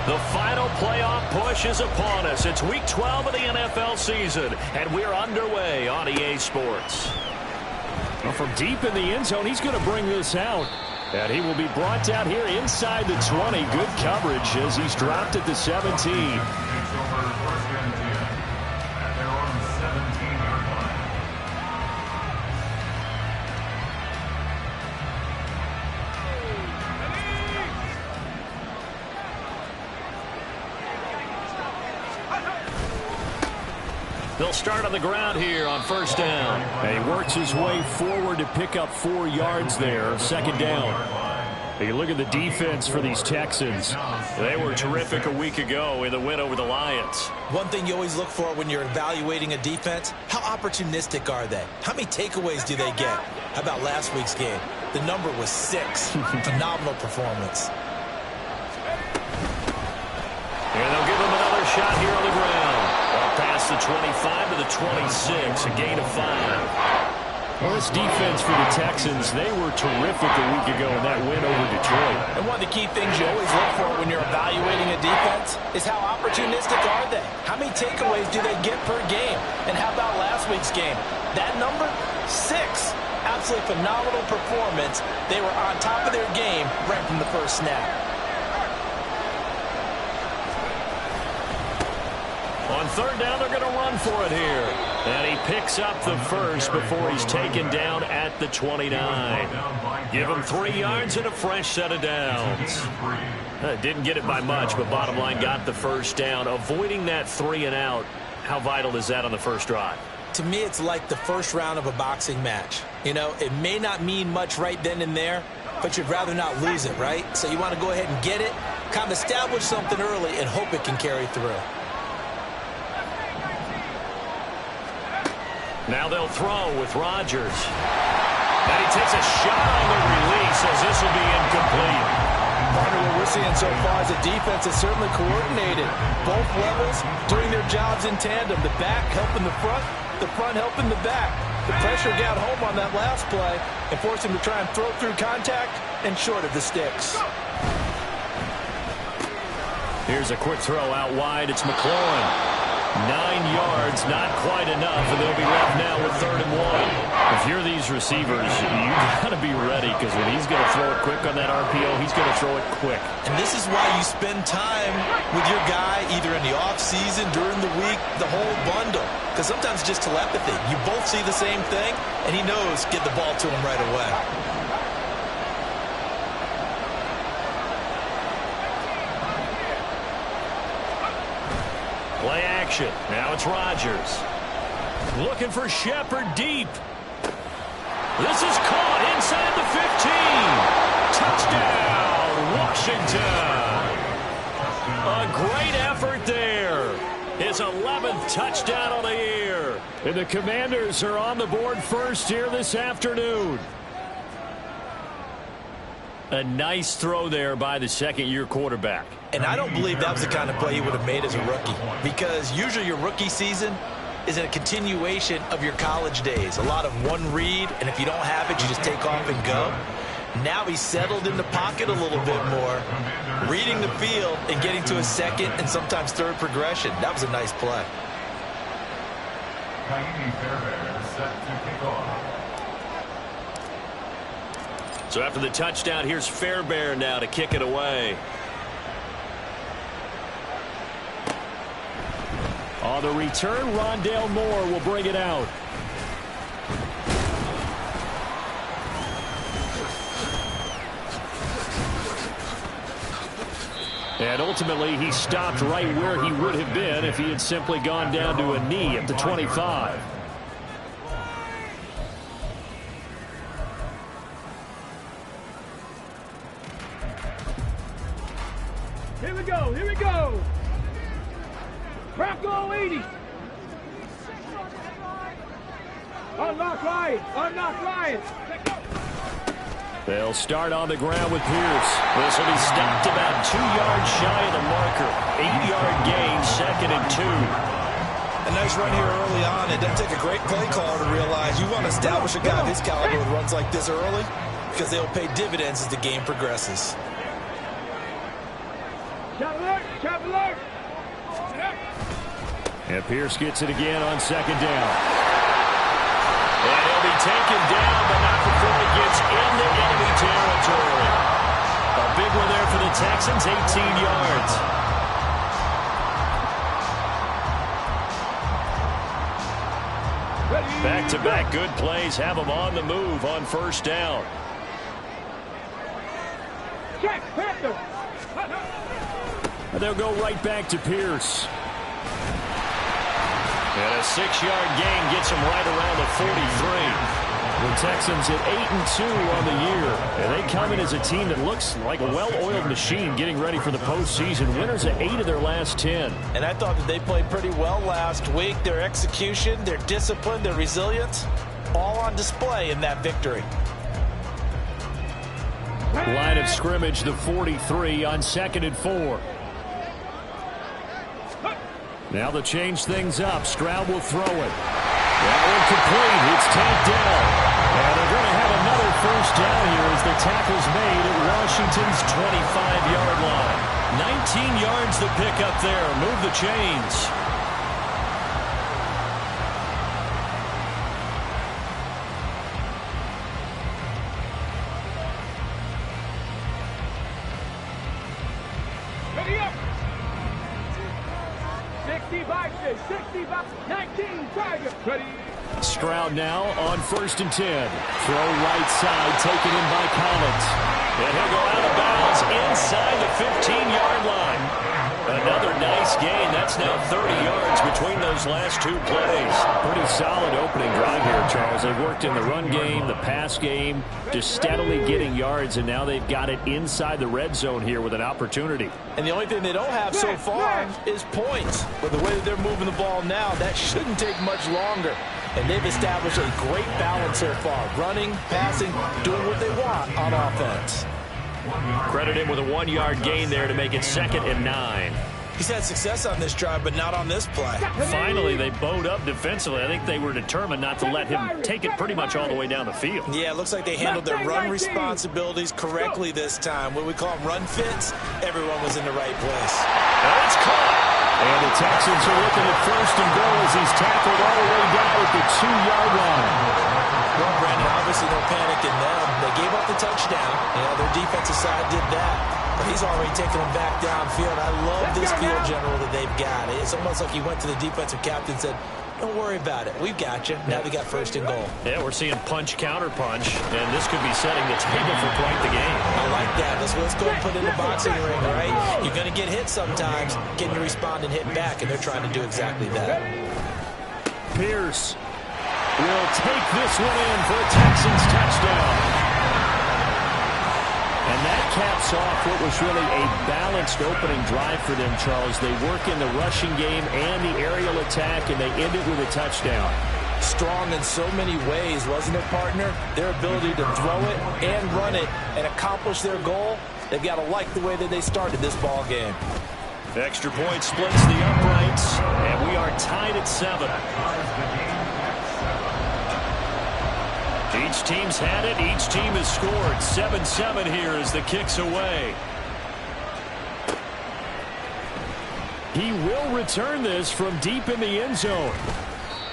The final playoff push is upon us. It's Week 12 of the NFL season, and we're underway on EA Sports. Well, from deep in the end zone, he's going to bring this out. And he will be brought down here inside the 20. Good coverage as he's dropped at the 17. They'll start on the ground here on first down. And he works his way forward to pick up 4 yards there. Second down. You look at the defense for these Texans. They were terrific a week ago in the win over the Lions. One thing you always look for when you're evaluating a defense, how opportunistic are they? How many takeaways do they get? How about last week's game? The number was 6. Phenomenal performance. And they'll give him another shot here on the ground. Past the 25 to the 26, a gain of 5. Well, this defense for the Texans, they were terrific a week ago in that win over Detroit. And one of the key things you always look for when you're evaluating a defense is how opportunistic are they? How many takeaways do they get per game? And how about last week's game? That number, 6. Absolutely phenomenal performance. They were on top of their game right from the first snap. On third down, they're going to run for it here. And he picks up the first before he's taken down at the 29. Give him 3 yards and a fresh set of downs. Didn't get it by much, but bottom line got the first down. Avoiding that 3 and out, how vital is that on the first drive? To me, it's like the first round of a boxing match. You know, it may not mean much right then and there, but you'd rather not lose it, right? So you want to go ahead and get it, kind of establish something early, and hope it can carry through. Now they'll throw with Rodgers. And he takes a shot on the release as this will be incomplete. Partner, what we're seeing so far is a defense is certainly coordinated. Both levels doing their jobs in tandem. The back helping the front helping the back. The pressure got home on that last play and forced him to try and throw through contact and short of the sticks. Here's a quick throw out wide. It's McLaurin. 9 yards, not quite enough, and they'll be left now with 3rd and 1. If you're these receivers, you got to be ready, because when he's going to throw it quick on that RPO, he's going to throw it quick. And this is why you spend time with your guy either in the offseason, during the week, the whole bundle. Because sometimes it's just telepathy. You both see the same thing, and he knows get the ball to him right away. Play action. Now it's Rodgers. Looking for Shepard deep. This is caught inside the 15. Touchdown, Washington. A great effort there. His 11th touchdown on the year. And the Commanders are on the board first here this afternoon. A nice throw there by the second-year quarterback. And I don't believe that was the kind of play he would have made as a rookie, because usually your rookie season is a continuation of your college days. A lot of one read, and if you don't have it, you just take off and go. Now he's settled in the pocket a little bit more, reading the field and getting to a second and sometimes third progression. That was a nice play. So after the touchdown, here's Fairbairn now to kick it away. On the return, Rondale Moore will bring it out. And ultimately, he stopped right where he would have been if he had simply gone down to a knee at the 25. Here we go, here we go. Crackle 80. Unlock Ryan. They'll start on the ground with Pierce. This will be stopped about 2 yards shy of the marker. 8-yard gain, 2nd and 2. A nice run here early on. It doesn't take a great play caller to realize you want to establish a guy of his caliber who runs like this early, because they'll pay dividends as the game progresses. Shot alert. Cap alert. And Pierce gets it again on second down. And he'll be taken down, but not before he gets into enemy territory. A big one there for the Texans, 18 yards. Back-to-back good plays have them on the move on first down. Check, Panther. And they'll go right back to Pierce. And a 6-yard gain gets him right around the 43. The Texans at 8-2 on the year. And they come in as a team that looks like a well-oiled machine getting ready for the postseason. Winners at 8 of their last 10. And I thought that they played pretty well last week. Their execution, their discipline, their resilience, all on display in that victory. Line of scrimmage, the 43 on 2nd and 4. Now they'll change things up. Stroud will throw it. That one complete. It's tapped down. And they're going to have another first down here as the tackle's made at Washington's 25-yard line. 19 yards to pick up there. Move the chains. Ready up. 65, 19, target. Ready. Stroud now on 1st and 10. Throw right side, taken in by Collins. And he'll go out of bounds inside the 15-yard line. Another nice gain. That's now 30 yards between those last 2 plays. Pretty solid opening drive here, Charles. They've worked in the run game, the pass game, just steadily getting yards, and now they've got it inside the red zone here with an opportunity. And the only thing they don't have so far is points. With the way that they're moving the ball now, that shouldn't take much longer. And they've established a great balance so far. Running, passing, doing what they want on offense. Credit him with a 1-yard gain there to make it 2nd and 9. He's had success on this drive, but not on this play. Finally, they bowed up defensively. I think they were determined not to let him take it pretty much all the way down the field. Yeah, it looks like they handled their run responsibilities correctly this time. What we call them run fits, everyone was in the right place. And it's caught. And the Texans are looking at 1st and goal as he's tackled all the way down at the 2-yard line. Well, Brandon, obviously no panic in them. They gave up the touchdown. Their defensive side did that. But he's already taking them back downfield. I love this field general that they've got. It's almost like he went to the defensive captain and said, don't worry about it. We've got you. Now they got 1st and goal. Yeah, we're seeing punch, counter punch, and this could be setting the table for quite the game. I like that. Let's go and put in the boxing ring, right? You're going to get hit sometimes. Can you respond and hit back? And they're trying to do exactly that. Pierce will take this one in for a Texans touchdown. And that caps off what was really a balanced opening drive for them, Charles. They work in the rushing game and the aerial attack, and they end it with a touchdown. Strong in so many ways, wasn't it, partner? Their ability to throw it and run it and accomplish their goal, they've got to like the way that they started this ball game. Extra point splits the uprights, and we are tied at 7. Each team's had it. Each team has scored. 7-7 here as the kick's away. He will return this from deep in the end zone.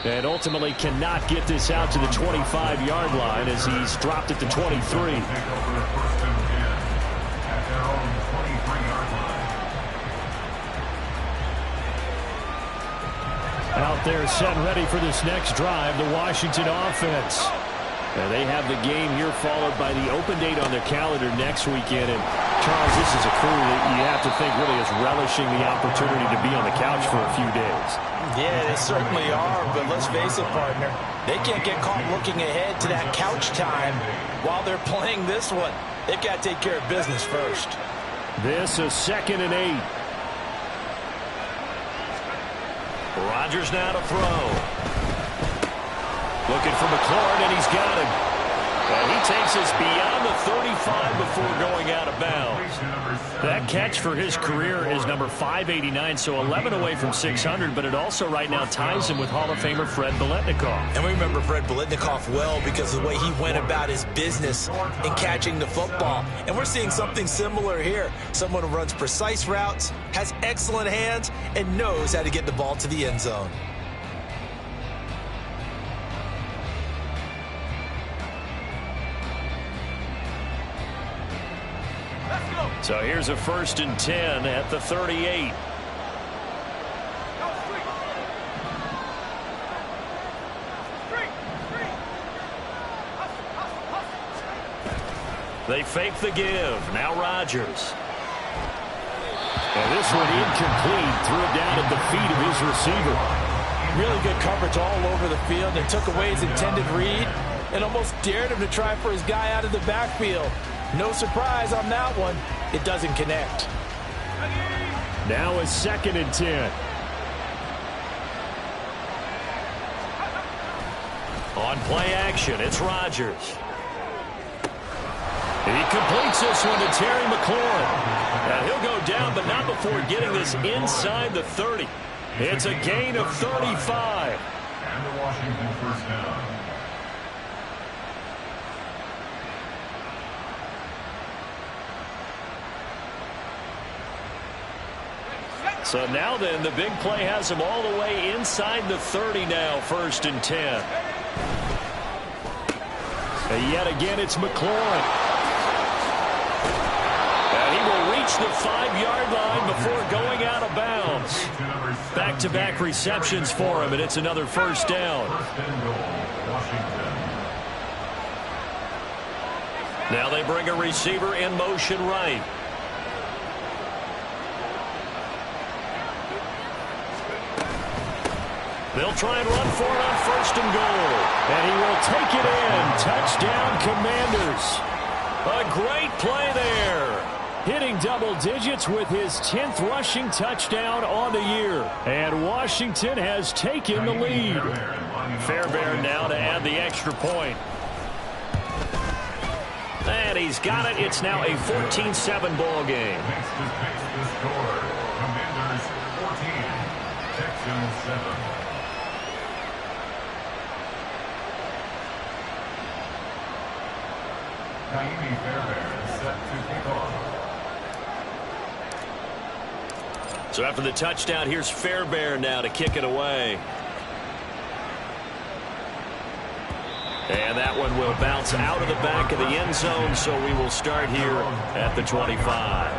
And ultimately cannot get this out to the 25-yard line as he's dropped it to 23. Out there set and ready for this next drive, the Washington offense. And they have the game here followed by the open date on their calendar next weekend. And, Charles, this is a crew that you have to think really is relishing the opportunity to be on the couch for a few days. Yeah, they certainly are, but let's face it, partner. They can't get caught looking ahead to that couch time while they're playing this one. They've got to take care of business first. This is 2nd and 8. Rodgers now to throw. Looking for McLaurin, and he's got him. And he takes us beyond the 35 before going out of bounds. That catch for his career is number 589, so 11 away from 600, but it also right now ties him with Hall of Famer Fred Biletnikoff. And we remember Fred Biletnikoff well because of the way he went about his business in catching the football. And we're seeing something similar here. Someone who runs precise routes, has excellent hands, and knows how to get the ball to the end zone. So here's a 1st and 10 at the 38. They fake the give. Now Rodgers. And this one incomplete. Threw it down at the feet of his receiver. Really good coverage all over the field. They took away his intended read and almost dared him to try for his guy out of the backfield. No surprise on that one. It doesn't connect. Now a 2nd and 10. On play action, it's Rodgers. He completes this one to Terry McLaurin. Now he'll go down, but not before getting this inside the 30. It's a gain of 35. And the Washington 1st down. So now then, the big play has him all the way inside the 30 now, 1st and 10. And yet again, it's McLaurin. And he will reach the 5-yard line before going out of bounds. Back-to-back receptions for him, and it's another 1st down. Now they bring a receiver in motion right. They'll try and run for it on 1st and goal. And he will take it in. Touchdown, Commanders. A great play there. Hitting double digits with his 10th rushing touchdown on the year. And Washington has taken the lead. Fairbairn now to add the extra point. And he's got it. It's now a 14-7 ball game. Next to fix the score. Commanders 14, Texans 7. Naimi Fairbairn set to kick off. So after the touchdown, here's Fairbairn now to kick it away. And that one will bounce out of the back of the end zone, so we will start here at the 25.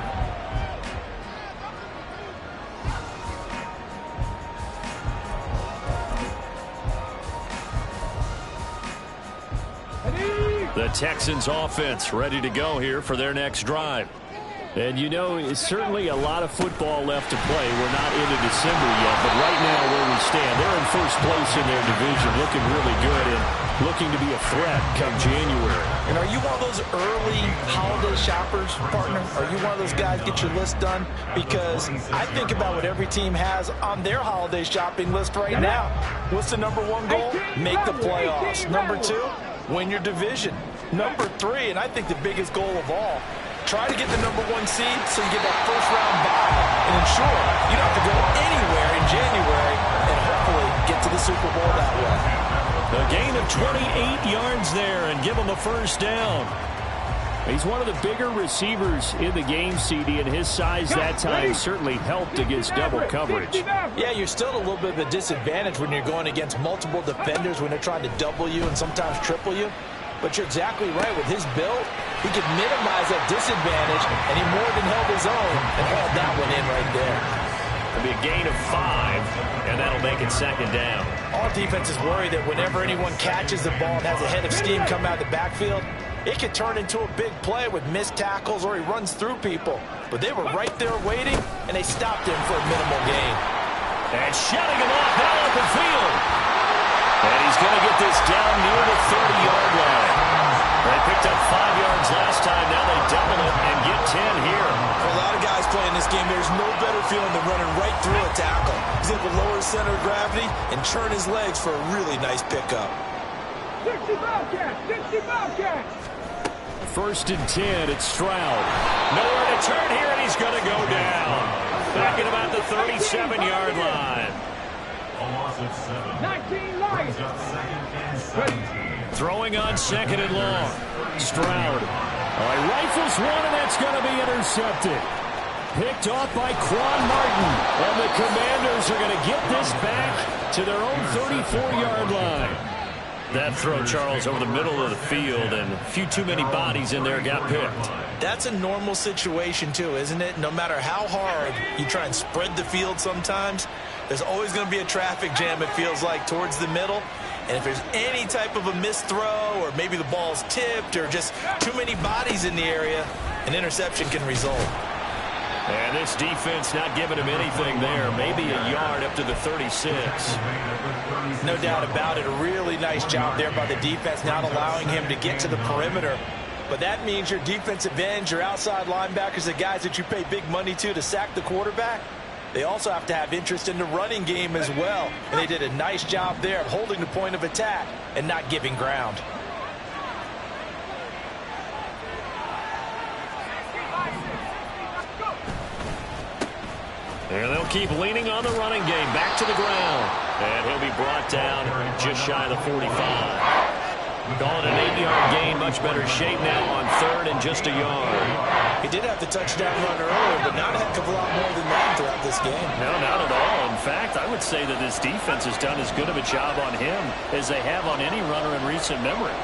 The Texans offense ready to go here for their next drive. And you know, it's certainly a lot of football left to play. We're not into December yet, but right now where we stand, they're in 1st place in their division, looking really good and looking to be a threat come January. And are you one of those early holiday shoppers, partner? Are you one of those guys get your list done? Because I think about what every team has on their holiday shopping list right now. What's the number 1 goal? Make the playoffs. Number 2, win your division. Number 3, and I think the biggest goal of all, try to get the number 1 seed so you get that 1st round bye and ensure you don't have to go anywhere in January and hopefully get to the Super Bowl that way. A gain of 28 yards there and give him a 1st down. He's one of the bigger receivers in the game, CD, and his size that time certainly helped against double coverage. Yeah, you're still at a little bit of a disadvantage when you're going against multiple defenders when they're trying to double you and sometimes triple you. But you're exactly right. With his build, he could minimize that disadvantage, and he more than held his own and hauled that one in right there. It'll be a gain of 5, and that'll make it 2nd down. All defenses worry that whenever anyone catches the ball and has a head of steam come out of the backfield, it could turn into a big play with missed tackles or he runs through people. But they were right there waiting, and they stopped him for a minimal gain. And shutting him off now at the field. And he's going to get this down near the 30-yard line. They picked up 5 yards last time. Now they double it and get 10 here. For a lot of guys playing this game, there's no better feeling than running right through a tackle. He's able to lower his center of gravity and churn his legs for a really nice pickup. 60 Bobcats! 1st and 10, it's Stroud. Nowhere to turn here, and he's 37-yard line. A loss of 7. 19 lions. Brings up second and 17. Throwing on second and long. Stroud. He rifles one, and that's going to be intercepted. Picked off by Quan Martin. And the Commanders are going to get this back to their own 34-yard line. That throw, Charles, over the middle of the field, and a few too many bodies in there got picked. That's a normal situation, too, isn't it? No matter how hard you try and spread the field sometimes, there's always going to be a traffic jam, it feels like, towards the middle. And if there's any type of a missed throw, or maybe the ball's tipped, or just too many bodies in the area, an interception can result. And this defense not giving him anything there. Maybe a yard up to the 36. No doubt about it. A really nice job there by the defense, not allowing him to get to the perimeter. But that means your defensive ends, your outside linebackers, the guys that you pay big money to sack the quarterback, they also have to have interest in the running game as well. And they did a nice job there of holding the point of attack and not giving ground. And they'll keep leaning on the running game. Back to the ground. And he'll be brought down just shy of the 45. Call it an 8-yard gain. Much better shape now on third and just a yard. He did have the touchdown run earlier, but not a heck of a lot more than that throughout this game. No, not at all. In fact, I would say that this defense has done as good of a job on him as they have on any runner in recent memory.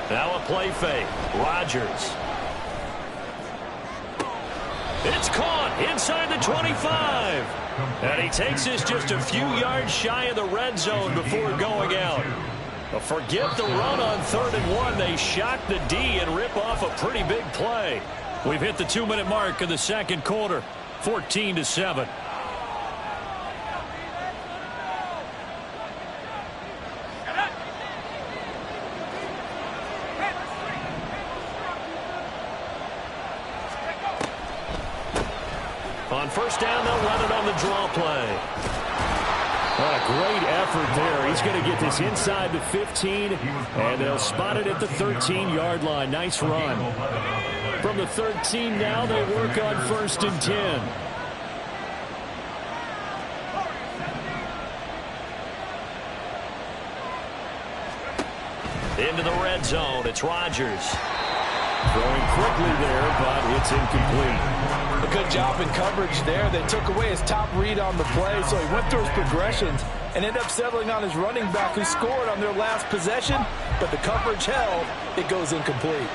Now a play fake. Rodgers. It's caught inside the 25. And he takes this just a few yards shy of the red zone before going out. But forget the run on 3rd and 1. They shock the D and rip off a pretty big play. We've hit the 2-minute mark of the second quarter. 14-7. On first down, they'll run it on the draw play. A great effort there. He's going to get this inside the 15, and they'll spot it at the 13-yard line. Nice run. From the 13 now, they work on 1st and 10. Into the red zone. It's Rodgers. Throwing quickly there, but it's incomplete. A good job in coverage there. They took away his top read on the play, so he went through his progressions and ended up settling on his running back who scored on their last possession, but the coverage held. It goes incomplete.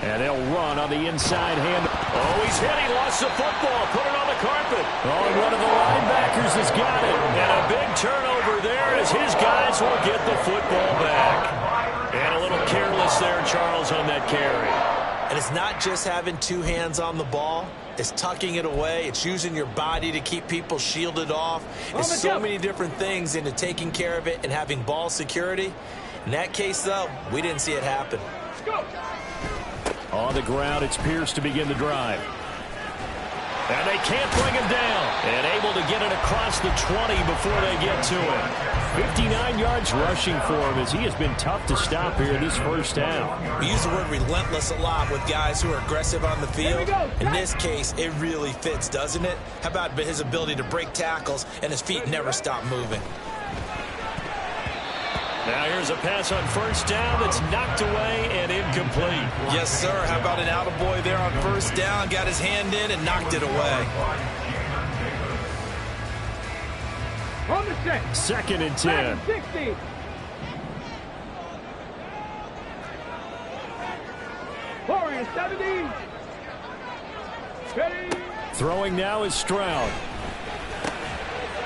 And they'll run on the inside hand. Oh, he's hit. He lost the football. Put it on the carpet. Oh, and one of the linebackers has got it. And a big turnover there as his guys will get the football back. And a little careless there, Charles, on that carry. And it's not just having two hands on the ball. It's tucking it away. It's using your body to keep people shielded off. It's so many different things into taking care of it and having ball security. In that case, though, we didn't see it happen. Let's go. On the ground, it's Pierce to begin the drive. And they can't bring him down. And able to get it across the 20 before they get to it. 59 yards rushing for him as he has been tough to stop here this first half. We use the word relentless a lot with guys who are aggressive on the field. In this case, it really fits, doesn't it? How about his ability to break tackles and his feet never stop moving? Now here's a pass on first down that's knocked away and incomplete. Yes, sir. How about an attaboy there on first down? Got his hand in and knocked it away. On the set. 2nd and 10. 60. Forward and 70. Ready. Throwing now is Stroud.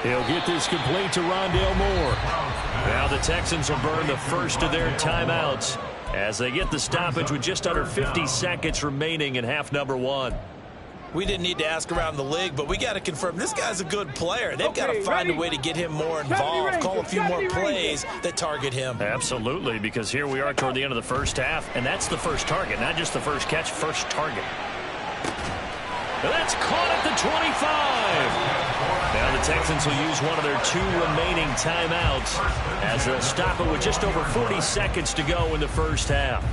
He'll get this complete to Rondale Moore. Now the Texans will burn the first of their timeouts as they get the stoppage with just under 50 seconds remaining in half number 1. We didn't need to ask around the league, but we got to confirm this guy's a good player. They've got to find a way to get him more involved, call a few more plays that target him. Absolutely, because here we are toward the end of the first half, and that's the first target, not just the first catch, first target. That's caught at the 25. Now the Texans will use one of their 2 remaining timeouts as they'll stop it with just over 40 seconds to go in the first half.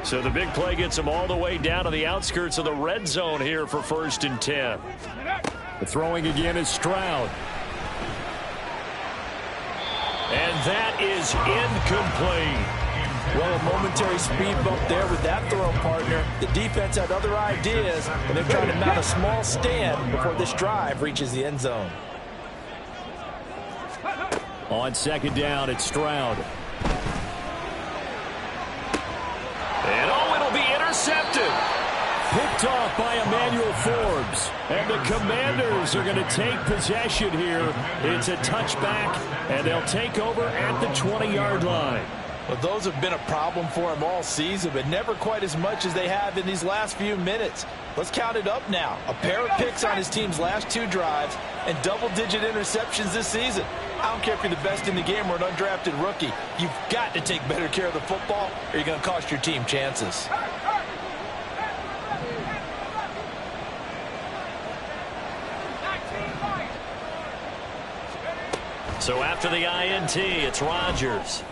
So the big play gets them all the way down to the outskirts of the red zone here for 1st and 10. The throwing again is Stroud. And that is incomplete. Well, a momentary speed bump there with that throw, partner. The defense had other ideas, and they're trying to mount a small stand before this drive reaches the end zone. On 2nd down, it's Stroud. And it'll be intercepted. Picked off by Emmanuel Forbes. And the Commanders are going to take possession here. It's a touchback, and they'll take over at the 20-yard line. Well, those have been a problem for him all season, but never quite as much as they have in these last few minutes. Let's count it up now. A pair of picks on his team's last 2 drives and double-digit interceptions this season. I don't care if you're the best in the game or an undrafted rookie. You've got to take better care of the football or you're going to cost your team chances. So after the INT, it's Rodgers.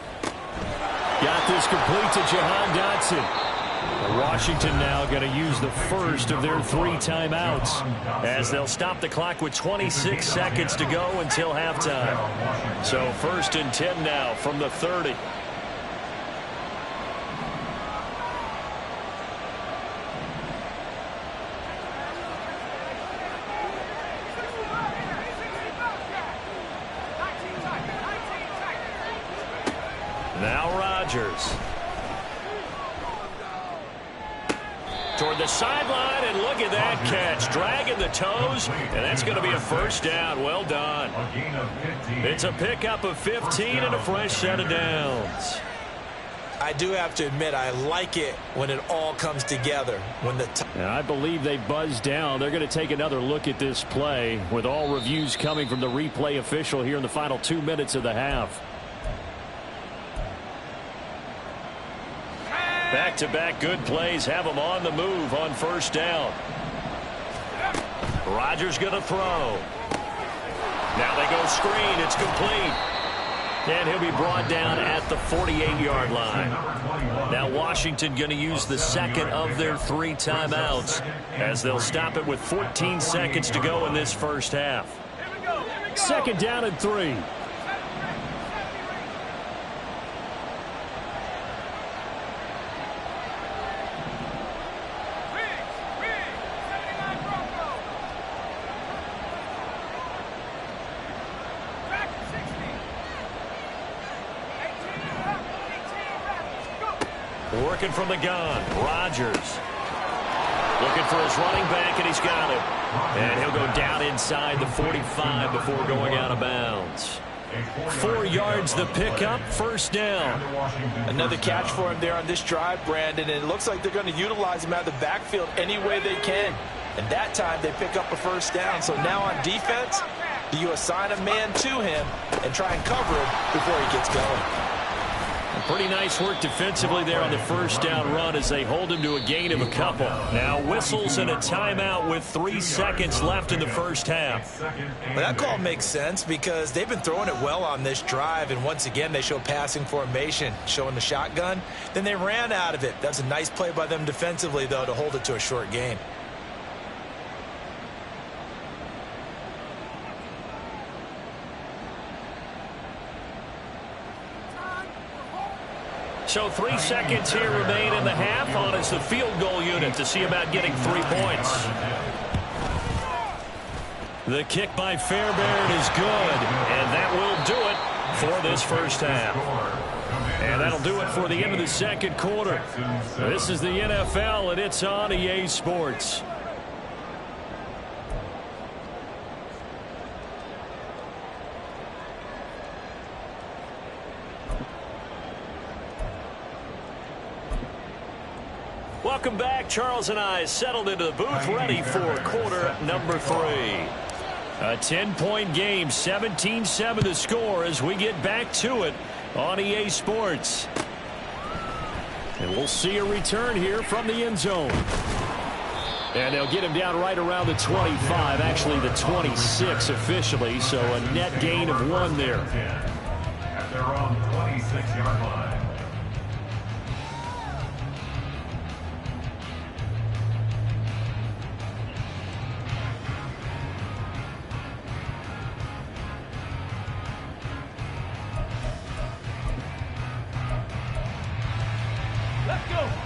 Got this complete to Jahan Dotson. Washington now going to use the first of their 3 timeouts as they'll stop the clock with 26 seconds to go until halftime. So 1st and 10 now from the 30. Now Rodgers. Toward the sideline, and look at that catch. Dragging the toes, and that's going to be a 1st down. Well done. It's a pickup of 15 and a fresh set of downs. I do have to admit, I like it when it all comes together. And I believe they buzzed down. They're going to take another look at this play with all reviews coming from the replay official here in the final 2 minutes of the half. Back-to-back good plays have them on the move on 1st down. Rodgers going to throw. Now they go screen. It's complete. And he'll be brought down at the 48-yard line. Now Washington going to use the 2nd of their 3 timeouts as they'll stop it with 14 seconds to go in this first half. 2nd down and 3. Working from the gun, Rodgers. Looking for his running back, and he's got it. And he'll go down inside the 45 before going out of bounds. 4 yards the pickup, 1st down. Another catch for him there on this drive, Brandon, and it looks like they're going to utilize him out of the backfield any way they can. And that time they pick up a 1st down. So now on defense, do you assign a man to him and try and cover him before he gets going? Pretty nice work defensively there on the 1st down run as they hold him to a gain of a couple. Now whistles and a timeout with 3 seconds left in the first half. Well, that call makes sense because they've been throwing it well on this drive, and once again they show passing formation, showing the shotgun. Then they ran out of it. That's a nice play by them defensively, though, to hold it to a short gain. So 3 seconds here remain in the half on as the field goal unit to see about getting 3 points. The kick by Fairbairn is good, and that will do it for this first half. And that'll do it for the end of the 2nd quarter. This is the NFL, and it's on EA Sports. Welcome back. Charles and I settled into the booth ready for quarter number 3. A 10-point game, 17-7 the score as we get back to it on EA Sports. And we'll see a return here from the end zone. And they'll get him down right around the 25, actually the 26 officially, so a net gain of 1 there. At their own 26-yard line.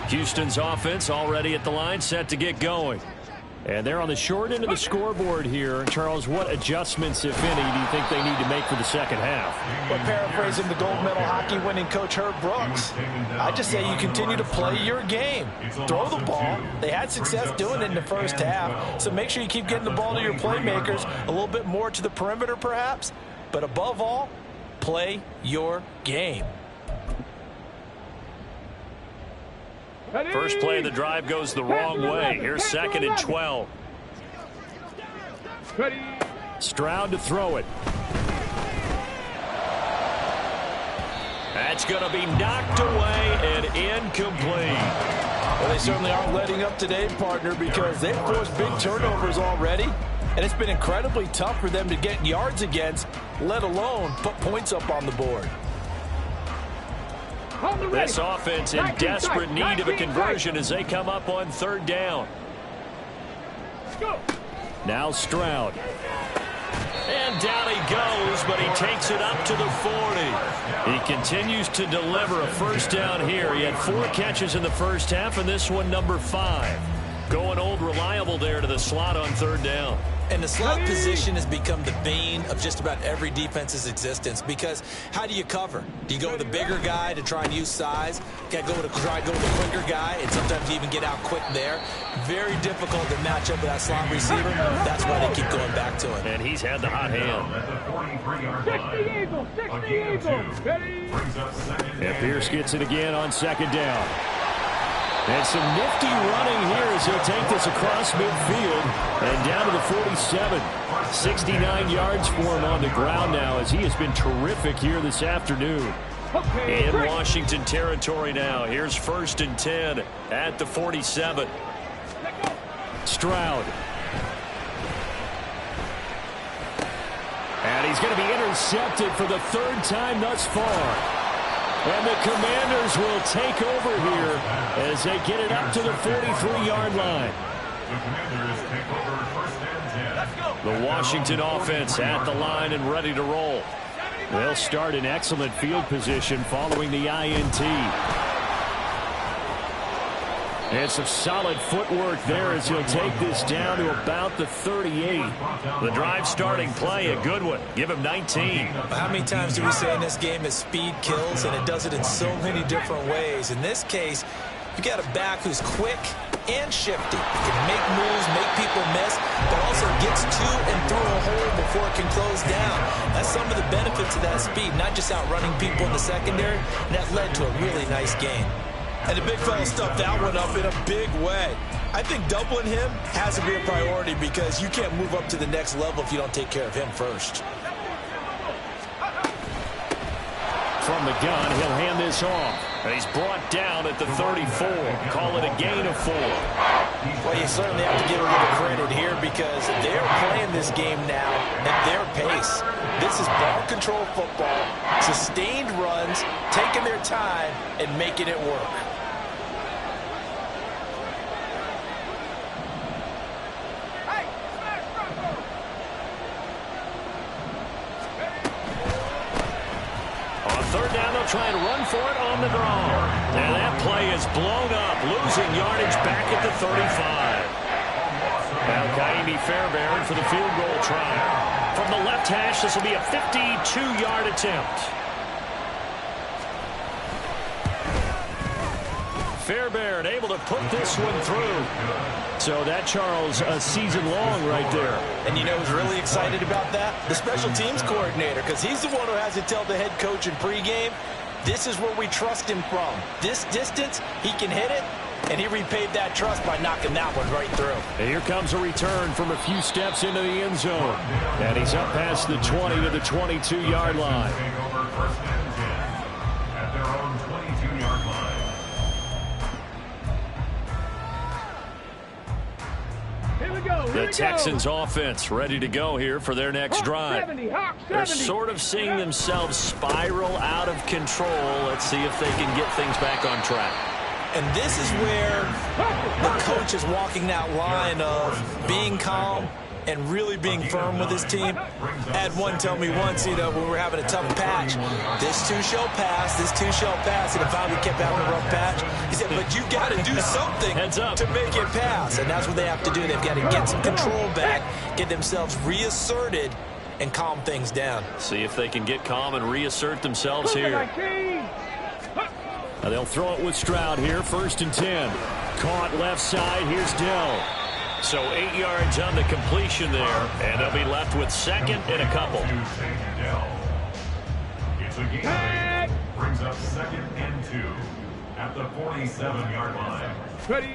Houston's offense already at the line, set to get going. And they're on the short end of the scoreboard here. Charles, what adjustments, if any, do you think they need to make for the second half? Well, paraphrasing the gold medal hockey winning coach Herb Brooks, I just say you continue to play your game. Throw the ball. They had success doing it in the first half, so make sure you keep getting the ball to your playmakers, a little bit more to the perimeter perhaps, but above all, play your game. First play of the drive goes the wrong way. Here's 2nd and 12. Stroud to throw it. That's going to be knocked away and incomplete. Well, they certainly aren't letting up today, partner, because they've forced big turnovers already, and it's been incredibly tough for them to get yards against, let alone put points up on the board. This offense in desperate need of a conversion as they come up on 3rd down. Now Stroud. And down he goes, but he takes it up to the 40. He continues to deliver a first down here. He had 4 catches in the first half, and this one number 5. Going old reliable there to the slot on 3rd down. And the slot position has become the bane of just about every defense's existence, because how do you cover? Do you go with a bigger guy to try and use size? You got to try and go with a quicker guy, and sometimes you even get out quick there. Very difficult to match up with that slot receiver. That's why they keep going back to him. And he's had the hot hand. At the 43-yard line. And Pierce gets it again on 2nd down. And some nifty running here as he'll take this across midfield and down to the 47. 69 yards for him on the ground now as he has been terrific here this afternoon. In Washington territory now. Here's 1st and 10 at the 47. Stroud. And he's going to be intercepted for the 3rd time thus far. And the Commanders will take over here as they get it up to the 43-yard line. The Commanders take over 1st and 10. The Washington offense at the line and ready to roll. They'll start in excellent field position following the INT. And some solid footwork there as he'll take this down to about the 38. The drive starting play, a good one. Give him 19. How many times do we say in this game that speed kills, and it does it in so many different ways? In this case, you got a back who's quick and shifty. He can make moves, make people miss, but also gets to and through a hole before it can close down. That's some of the benefits of that speed, not just outrunning people in the secondary. And that led to a really nice game. And the big fella stuffed that one up in a big way. I think doubling him has to be a priority because you can't move up to the next level if you don't take care of him first. From the gun, he'll hand this off. And he's brought down at the 34. Call it a gain of 4. Well, you certainly have to give a little credit here because they're playing this game now at their pace. This is ball control football, sustained runs, taking their time, and making it work. On 3rd down, they'll try and run for it on the draw. And that play is blown up, losing yardage back at the 35. Now Kaimi Fairbairn for the field goal try. From the left hash, this will be a 52-yard attempt. Fairbairn able to put this one through. So that, Charles, a season long right there. And you know who's really excited about that? The special teams coordinator, because he's the one who has to tell the head coach in pregame, this is where we trust him from. This distance, he can hit it, and he repaid that trust by knocking that one right through. And here comes a return from a few steps into the end zone. And he's up past the 20 to the 22-yard line. Take over 1st and 10 at their own 22-yard line. The Texans offense ready to go here for their next drive. They're sort of seeing themselves spiral out of control. Let's see if they can get things back on track. And this is where the coach is walking that line of being calm and really being firm with his team. I had one tell me once, when we were having a tough patch, this too shall pass, this too shall pass. And if I kept having a rough patch, he said, but you got to do something to make it pass. And that's what they have to do. They've got to get some control back, get themselves reasserted, and calm things down. See if they can get calm and reassert themselves here. Now they'll throw it with Stroud here, 1st and 10. Caught left side, here's Dell. So 8 yards on the completion there, and they'll be left with 2nd and a couple. It's a game brings up 2nd and 2 at the 47-yard line. Ready.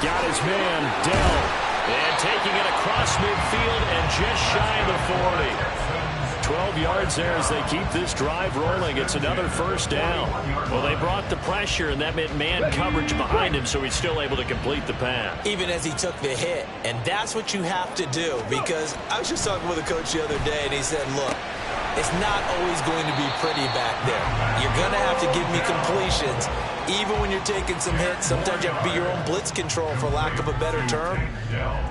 Got his man, Dell. And taking it across midfield and just shy of the 40. 12 yards there as they keep this drive rolling. It's another 1st down. Well, they brought the pressure, and that meant man coverage behind him, so he's still able to complete the pass. Even as he took the hit. And that's what you have to do, because I was just talking with a coach the other day, and he said, look, it's not always going to be pretty back there. You're going to have to give me completions. Even when you're taking some hits, sometimes you have to be your own blitz control, for lack of a better term.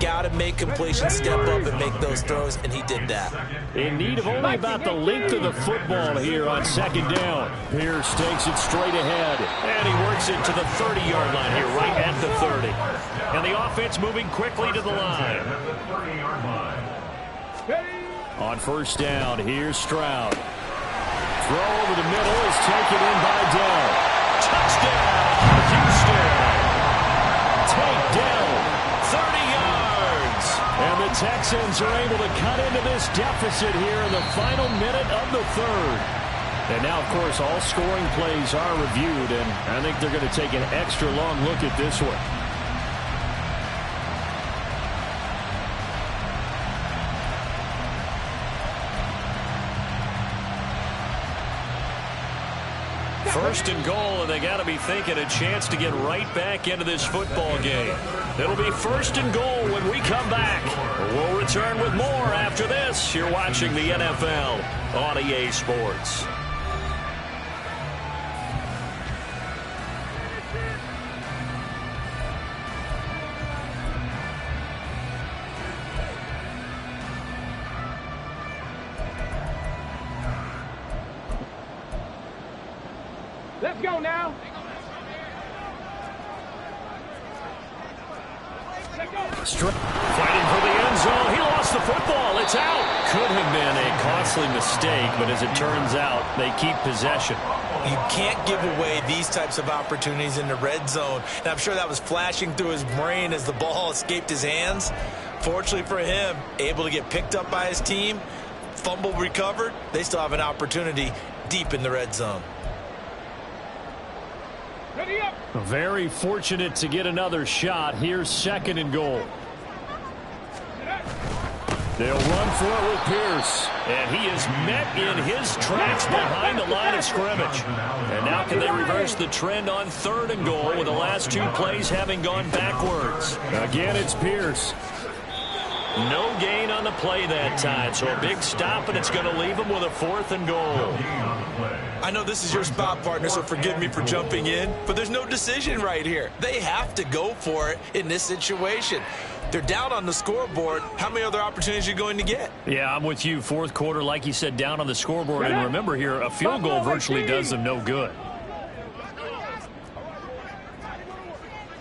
Got to make completions, step up and make those throws, and he did that. In need of only about the length of the football here on 2nd down. Pierce takes it straight ahead. And he works it to the 30-yard line here, right at the 30. And the offense moving quickly to the line. On 1st down, here's Stroud. Throw over the middle is taken in by Dell. Touchdown, Houston. Take Dell. 30 yards. And the Texans are able to cut into this deficit here in the final minute of the 3rd. And now, of course, all scoring plays are reviewed, and I think they're going to take an extra long look at this one. First and goal, and they got to be thinking a chance to get right back into this football game. It'll be 1st and goal when we come back. We'll return with more after this. You're watching the NFL on EA Sports. Let's go now. Fighting for the end zone. He lost the football. It's out. Could have been a costly mistake, but as it turns out, they keep possession. You can't give away these types of opportunities in the red zone. And I'm sure that was flashing through his brain as the ball escaped his hands. Fortunately for him, able to get picked up by his team, fumble recovered. They still have an opportunity deep in the red zone. Ready up. Very fortunate to get another shot. Here's 2nd and goal. They'll run for it with Pierce. And he is met in his tracks behind the line of scrimmage. And now can they reverse the trend on 3rd and goal with the last 2 plays having gone backwards? Again, it's Pierce. No gain on the play that time, so a big stop, and it's going to leave them with a 4th and goal. I know this is your spot, partner, so forgive me for jumping in, but there's no decision right here. They have to go for it in this situation. They're down on the scoreboard. How many other opportunities are you going to get? Yeah, I'm with you. 4th quarter, like you said, down on the scoreboard. And remember here, a field goal virtually does them no good.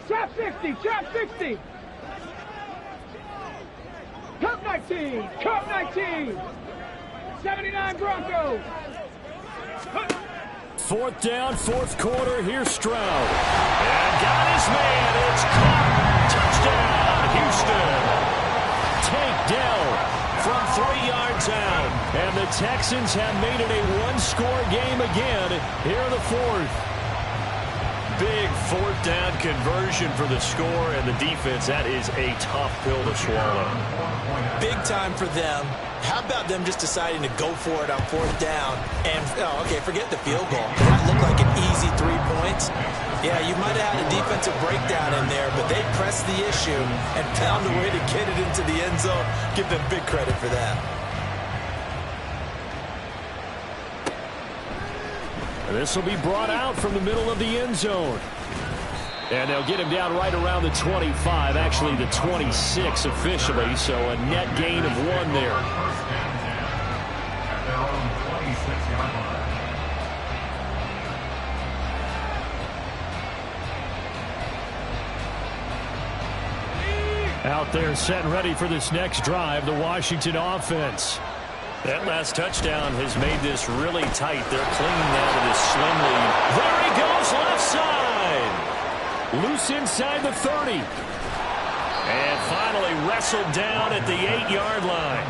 Trap 60, trap 60. Cup 19, cup 19. 79 Broncos. 4th down, 4th quarter. Here's Stroud. And got his man. It's caught. Touchdown, Houston. Take Dell from 3 yards out. And the Texans have made it a 1-score game again here in the 4th. Big fourth down conversion for the score, and the defense, that is a tough pill to swallow. Big time for them. How about them just deciding to go for it on fourth down? And, okay, forget the field goal. That looked like an easy 3 points. Yeah, you might have had a defensive breakdown in there, but they pressed the issue and found a way to get it into the end zone. Give them big credit for that. And this will be brought out from the middle of the end zone. And they'll get him down right around the 25, actually the 26 officially, so a net gain of 1 there. First and 10 at their own 26-yard line. Out there set and ready for this next drive, the Washington offense. That last touchdown has made this really tight. They're clinging now to this slim lead. There he goes, left side. Loose inside the 30. And finally wrestled down at the 8-yard line.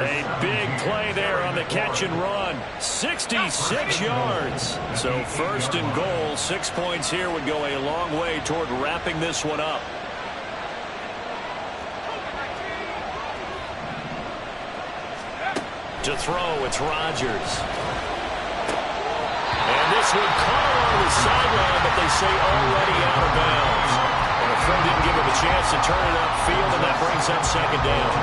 A big play there on the catch and run. 66 yards. So first and goal, 6 points here would go a long way toward wrapping this one up. To throw, it's Rodgers. And this one caught on the sideline, but they say already out of bounds. And the throw didn't give him a chance to turn it upfield, and that brings up second down.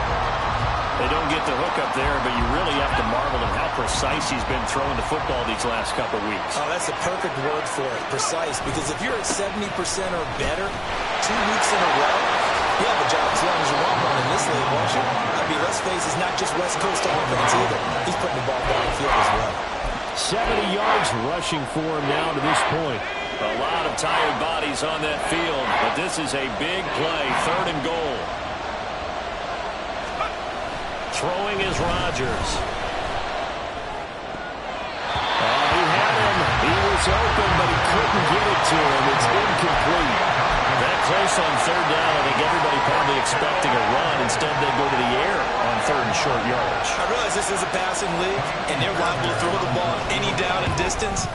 They don't get the hook up there, but you really have to marvel at how precise he's been throwing the football these last couple of weeks. Oh, that's the perfect word for it, precise, because if you're at 70% or better 2 weeks in a row, you have a job as long as you want one in this league, won't you? I mean, let's face it, it's not just West Coast offense either. He's putting the ball downfield as well. 70 yards rushing for him now to this point. A lot of tired bodies on that field, but this is a big play, 3rd and goal. Throwing is Rodgers. He had him. He was open, but he couldn't get it to him. It's incomplete. That close on 3rd down, I think everybody probably expecting a run. Instead, they go to the air on 3rd and short yardage. I realize this is a passing league, and they're liable to throw the ball any down and distance.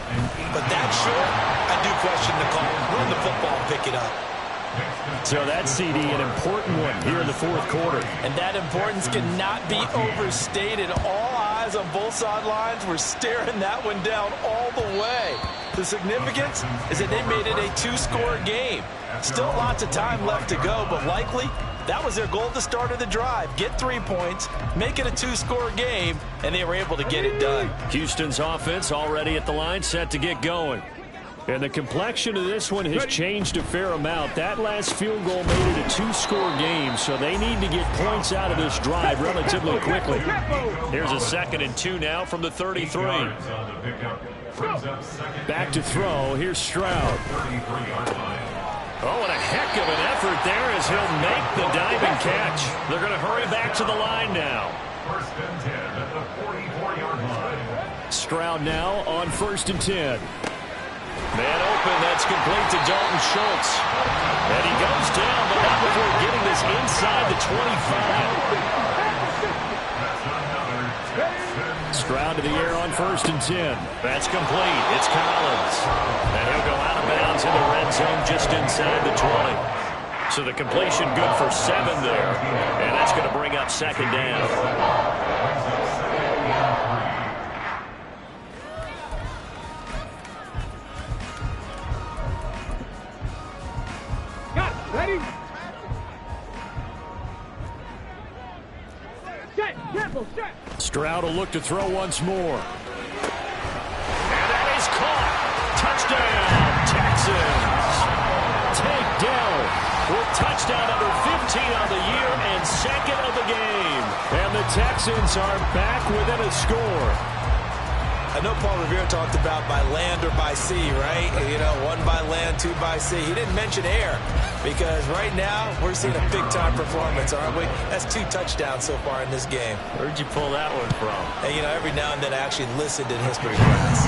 But that short, I do question the call. Run the football and pick it up. So that CD, an important one here in the 4th quarter. And that importance cannot be overstated. All eyes on both sidelines were staring that one down all the way. The significance is that they made it a 2-score game. Still lots of time left to go, but likely that was their goal at the start of the drive. Get 3 points, make it a 2-score game, and they were able to get it done. Houston's offense already at the line, set to get going. And the complexion of this one has changed a fair amount. That last field goal made it a 2-score game, so they need to get points out of this drive relatively quickly. Here's a 2nd and 2 now from the 33. Back to throw. Here's Stroud. Oh, and a heck of an effort there as he'll make the diving catch. They're going to hurry back to the line now. 1st and 10 at the 44-yard line. Stroud now on 1st and 10. Man open, that's complete to Dalton Schultz. And he goes down, but not before getting this inside the 25. Stroud to the air on 1st and 10. That's complete. It's Collins. And he'll go out of bounds in the red zone just inside the 20. So the completion good for 7 there. And that's going to bring up second down. Ready? Set, careful, set. Stroud will look to throw once more. And that is caught. Touchdown, Texans. Takedown with touchdown number 15 on the year and 2nd of the game. And the Texans are back within a score. I know Paul Revere talked about by land or by sea, right? You know, 1 by land, 2 by sea. He didn't mention air because right now we're seeing a big-time performance, aren't we? That's 2 touchdowns so far in this game. Where'd you pull that one from? And, you know, every now and then I actually listened in history class.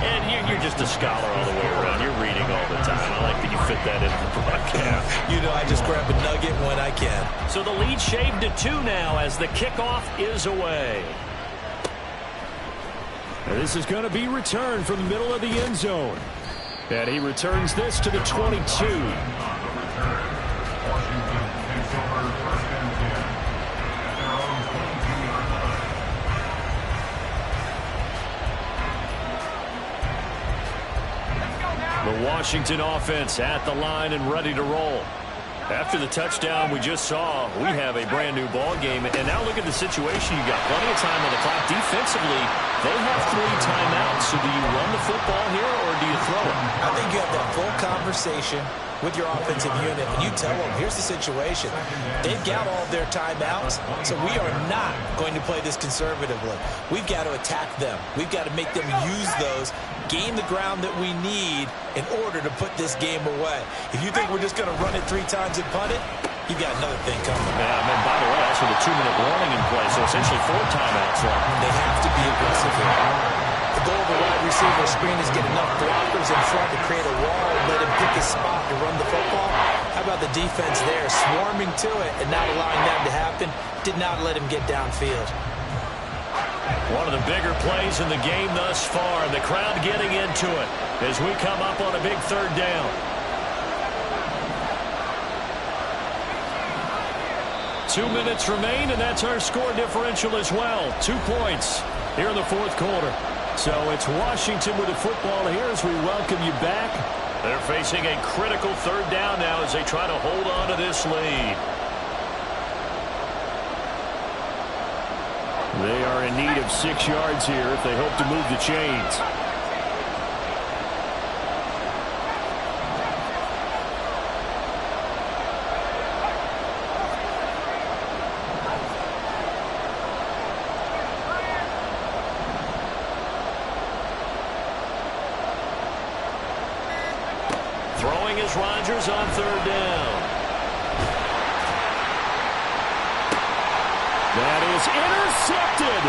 And you're just a scholar all the way around. You're reading all the time. I like that you fit that into the broadcast. You know, I just grab a nugget when I can. So the lead shaved to 2 now as the kickoff is away. This is going to be returned from the middle of the end zone. And he returns this to the 22. Washington takes over 1st and 10 at their own 22-yard line. The Washington offense at the line and ready to roll. After the touchdown we just saw, we have a brand new ball game. And now look at the situation. You got plenty of time on the clock. Defensively, they have 3 timeouts. So do you run the football here or do you throw it? I think you have that full conversation with your offensive unit, and you tell them, here's the situation. They've got all of their timeouts, so we are not going to play this conservatively. We've got to attack them. We've got to make them use those, gain the ground that we need in order to put this game away. If you think we're just going to run it 3 times and punt it, you've got another thing coming. Yeah, and by the way, that's with a 2-minute warning in play, so essentially 4 timeouts left. They have to be aggressive here. The goal of the wide receiver screen is get enough blockers in front to create a wall and let him pick his spot to run the football. How about the defense there, swarming to it and not allowing that to happen? Did not let him get downfield. One of the bigger plays in the game thus far, and the crowd getting into it as we come up on a big 3rd down. 2 minutes remain, and that's our score differential as well. 2 points here in the 4th quarter. So it's Washington with the football here as we welcome you back. They're facing a critical 3rd down now as they try to hold on to this lead. They are in need of 6 yards here if they hope to move the chains. Throwing is Rodgers on 3rd down. That is intercepted.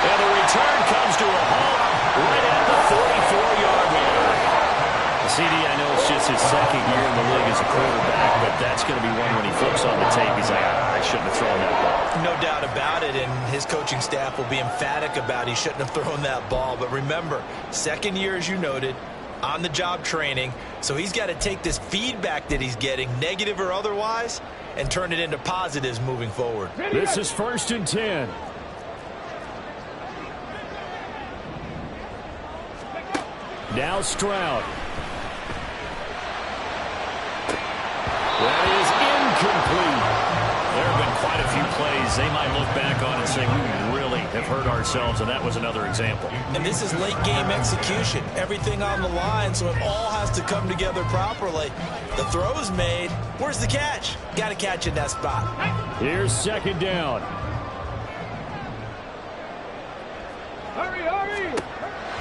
And the return comes to a halt right at the 44-yard line. CD, I know it's just his 2nd year in the league as a quarterback, but that's going to be one when he flips on the tape. He's like, I shouldn't have thrown that ball. No doubt about it, and his coaching staff will be emphatic about he shouldn't have thrown that ball. But remember, 2nd year, as you noted, on-the-job training, so he's got to take this feedback that he's getting, negative or otherwise, and turn it into positives moving forward. This is 1st and 10. Now Stroud. That is incomplete. There have been quite a few plays they might look back on and say, we really have hurt ourselves, and that was another example. And this is late game execution. Everything on the line, so it all has to come together properly. The throw's made. Where's the catch? Got to catch in that spot. Here's 2nd down. Hurry, hurry!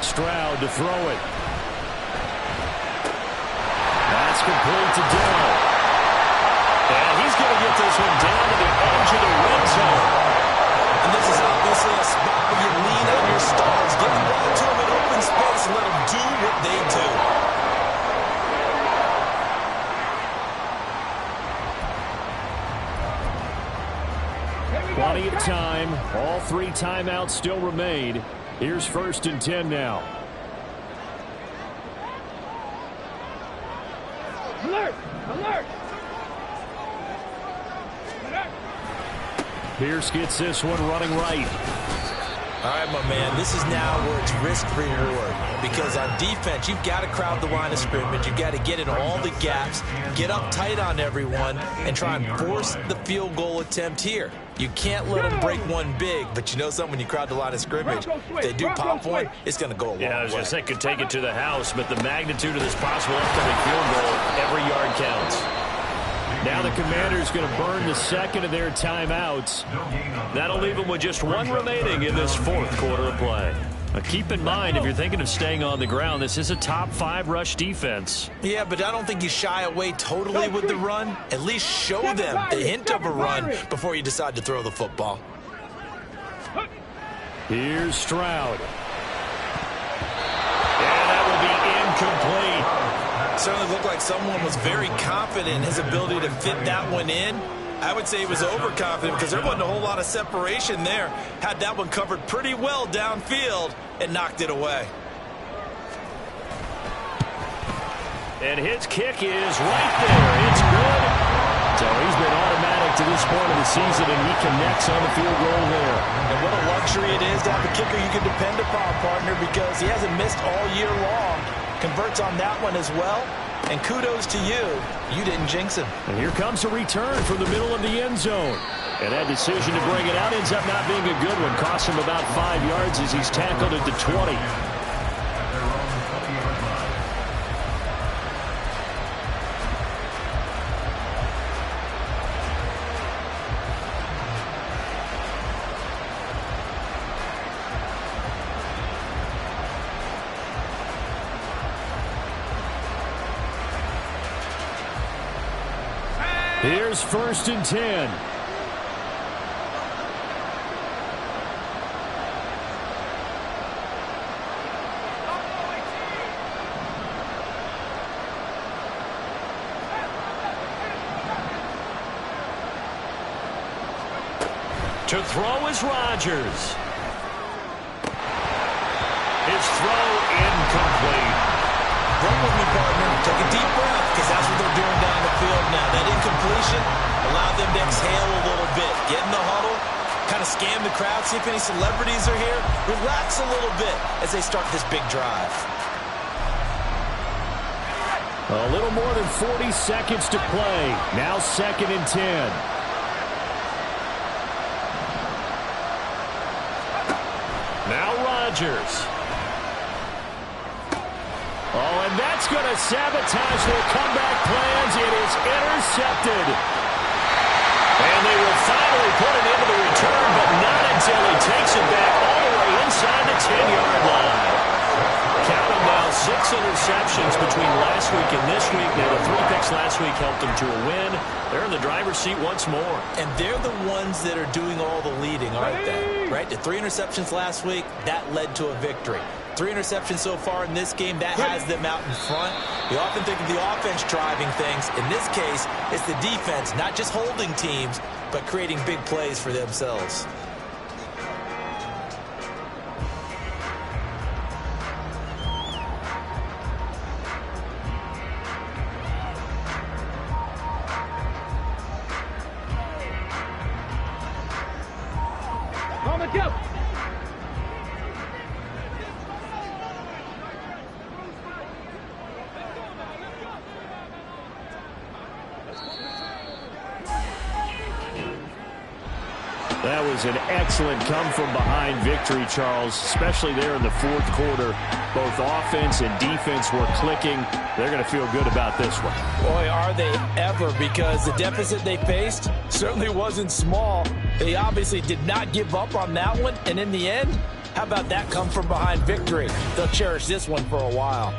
Stroud to throw it. That's complete to Dell. And he's going to get this one down to the edge of the red zone. And this is obviously a spot where you lean on your stars. Get the ball to them in open space and let them do what they do. Plenty of time. All 3 timeouts still remain. Here's 1st and 10 now. Alert! Alert! Pierce gets this one running right. All right, my man, this is now where it's risk-reward. Because on defense, you've got to crowd the line of scrimmage. You've got to get in all the gaps, get up tight on everyone, and try and force the field goal attempt here. You can't let them break one big, but you know something, when you crowd the line of scrimmage, if they do pop one, it's going to go a long way. Yeah, I was going to say, could take it to the house, but the magnitude of this possible upcoming field goal, every yard counts. Now the Commanders going to burn the 2nd of their timeouts. That'll leave them with just 1 remaining in this 4th quarter of play. Now keep in mind, if you're thinking of staying on the ground, this is a top 5 rush defense. Yeah, but I don't think you shy away totally with the run. At least show them the hint of a run before you decide to throw the football. Here's Stroud. And that will be incomplete. Certainly looked like someone was very confident in his ability to fit that one in. I would say he was overconfident because there wasn't a whole lot of separation there. Had that one covered pretty well downfield and knocked it away. And his kick is right there. It's good. So he's been automatic to this point of the season, and he connects on the field goal there. And what a luxury it is to have a kicker you can depend upon, partner, because he hasn't missed all year long. Converts on that one as well. And kudos to you. You didn't jinx him. And here comes a return from the middle of the end zone. And that decision to bring it out ends up not being a good one. Costs him about 5 yards as he's tackled at the 20. Here's 1st and 10. To throw is Rodgers. His throw incomplete. Run with me, partner. Take a deep breath, because that's what they're doing down the field now. That incompletion allowed them to exhale a little bit. Get in the huddle, kind of scan the crowd, see if any celebrities are here. Relax a little bit as they start this big drive. A little more than 40 seconds to play. Now 2nd and 10. Now Rodgers. Oh, and that's going to sabotage their comeback plans. It is intercepted. And they will finally put it into the return, but not until he takes it back all the way inside the 10-yard line. Count them now, 6 interceptions between last week and this week. Now, the 3 picks last week helped them to a win. They're in the driver's seat once more. And they're the ones that are doing all the leading, aren't they? Right? The 3 interceptions last week, that led to a victory. 3 interceptions so far in this game, that has them out in front. We often think of the offense driving things. In this case, it's the defense, not just holding teams, but creating big plays for themselves. On the jump. That was an excellent come-from-behind victory, Charles, especially there in the 4th quarter. Both offense and defense were clicking. They're going to feel good about this one. Boy, are they ever, because the deficit they faced certainly wasn't small. They obviously did not give up on that one, and in the end, how about that come-from-behind victory? They'll cherish this one for a while.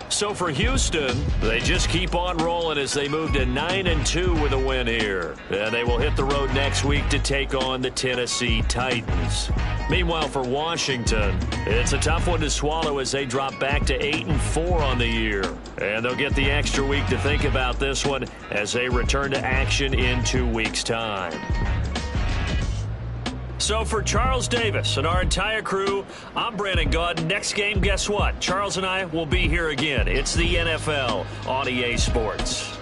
So for Houston, they just keep on rolling as they move to 9-2 with a win here. And they will hit the road next week to take on the Tennessee Titans. Meanwhile, for Washington, it's a tough one to swallow as they drop back to 8-4 on the year. And they'll get the extra week to think about this one as they return to action in 2 weeks' time. So for Charles Davis and our entire crew, I'm Brandon Gaudin. Next game, guess what? Charles and I will be here again. It's the NFL on EA Sports.